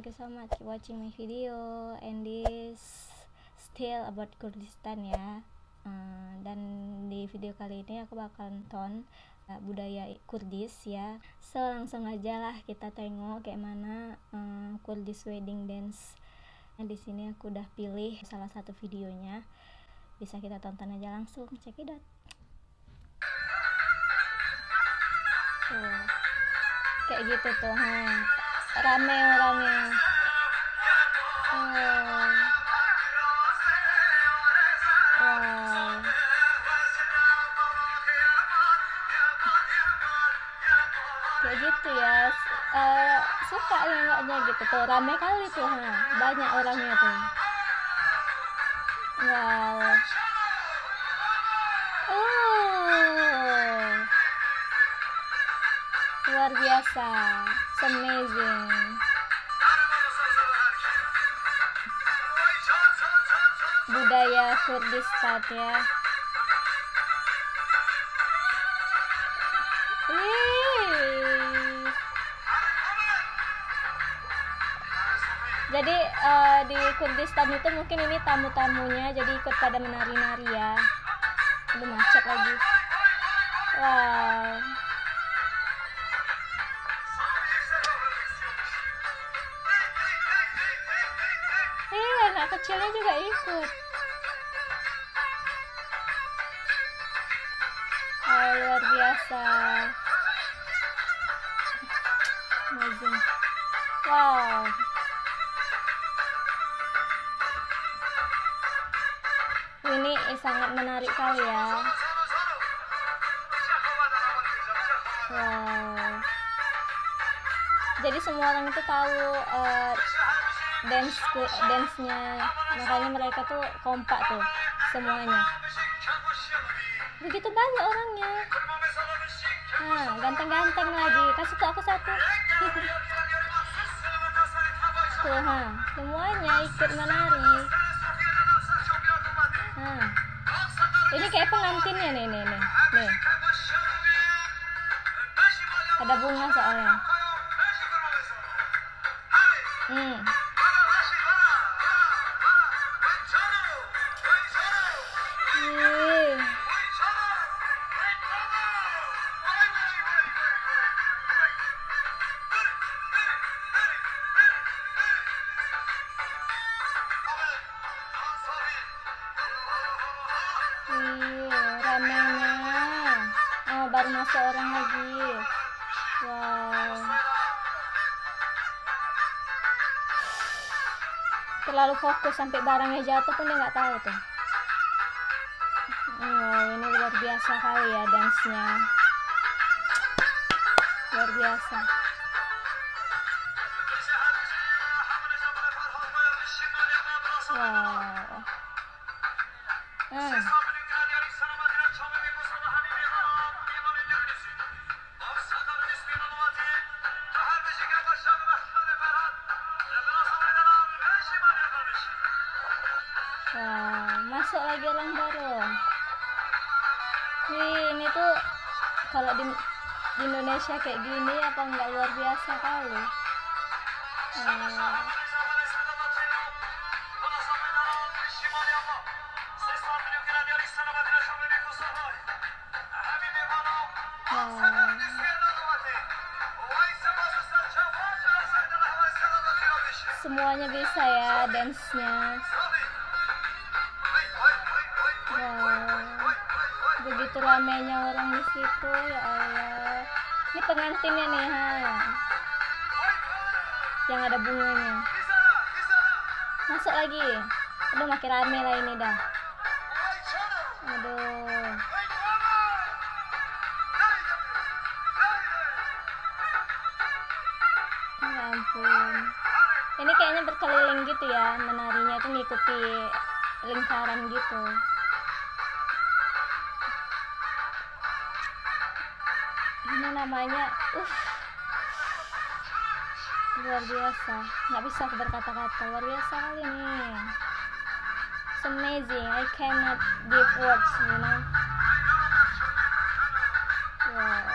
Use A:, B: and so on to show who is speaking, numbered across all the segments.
A: thank you so much watching my video and this still about Kurdistan ya. Dan di video kali ini aku bakal nonton budaya Kurdis ya. So langsung aja lah kita tengok kayak mana Kurdis wedding dance. Di sini aku udah pilih salah satu videonya, bisa kita tonton aja langsung, check it out. Tuh, kayak gitu tuh, rame orangnya. Wow. Kayak gitu ya, suka nengoknya gitu tuh, rame kali tuh, banyak orangnya tuh. Wow. Luar biasa, it's amazing. Budaya Kurdistan ya. Jadi di Kurdistan itu mungkin ini tamu-tamunya, jadi ikut pada menari-nari ya. Aduh, macet lagi. Wow. Anak kecilnya juga ikut. Luar biasa. Amazing. Wow. Ini sangat menarik kali ya. Wow. Jadi semua orang itu tahu dance-nya, makanya mereka tuh kompak tuh semuanya. Begitu banyak orangnya. Ganteng-ganteng lagi. Kasih tuh aku satu. Tuh, semuanya ikut menari. Ini kayak pengantinnya nih. Ada bunga soalnya. Ramenya. Baru masuk orang lagi. Wow. Terlalu fokus sampai barangnya jatuh pun dia nggak tahu tuh. Ini luar biasa kali ya dance-nya. Luar biasa. Wow. Masuk lagi orang baru. Ini tuh kalau di Indonesia kayak gini apa enggak luar biasa kali. Semuanya bisa ya dance-nya. Begitu ramainya orang di situ, ya Allah. Ini pengantinnya nih, yang ada bunganya. Masuk lagi. Aduh, makin rame lah ini dah. Aduh. Ya ampun. Ini kayaknya berkeliling gitu ya, menarinya tuh ngikuti lingkaran gitu. Ini namanya luar biasa, nggak bisa aku berkata-kata, luar biasa kali ini. It's amazing, I cannot give words, you know. Wow.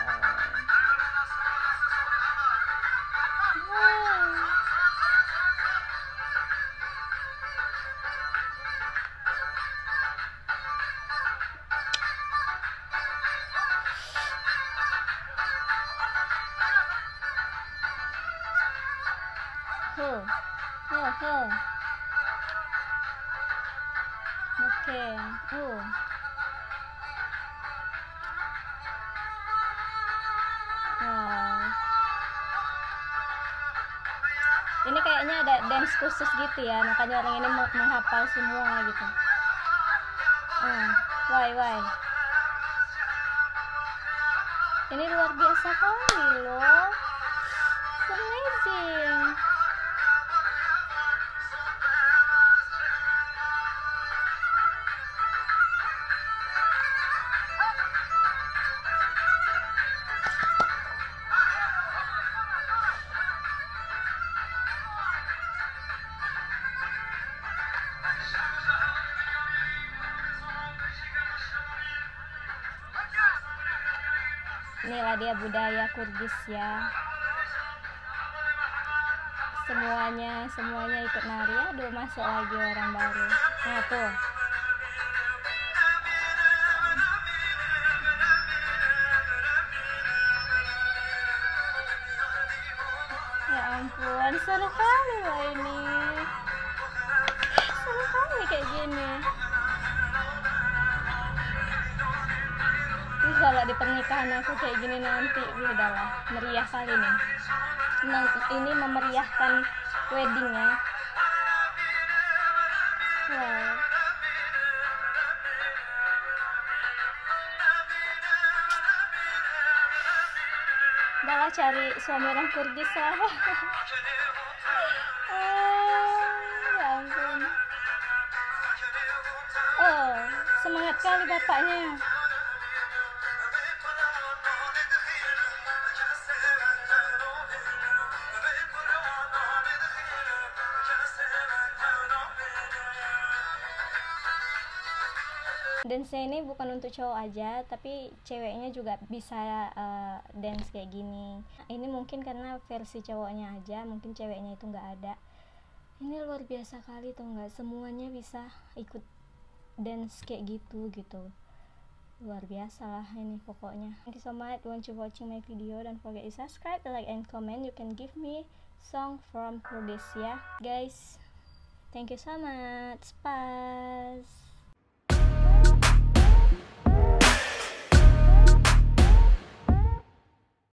A: shuffle. Oke. Wow. Ini kayaknya ada dance khusus gitu ya, makanya orang ini menghafal semua gitu. Why? Ini luar biasa kali loh. It's amazing. Inilah dia budaya Kurdis ya. Semuanya ikut nari. Aduh, masuk lagi orang baru. Nah tuh. Ya ampun, seru kali loh ini. Seru kali kayak gini. Kalau di pernikahan aku kayak gini nanti, udahlah, meriah kali nih. Ini memeriahkan weddingnya. Wow. Udahlah, cari suami orang Kurdis lah. Ya ampun. Oh, semangat kali bapaknya. Dance ini bukan untuk cowok aja, tapi ceweknya juga bisa dance kayak gini. Ini mungkin karena versi cowoknya aja, mungkin ceweknya itu nggak ada. Ini luar biasa kali tuh, nggak semuanya bisa ikut dance kayak gitu. Luar biasa lah ini pokoknya. Thank you so much want you watching my video. Don't forget to subscribe, like and comment. You can give me song from Kurdis ya guys. Thank you so much. Bye.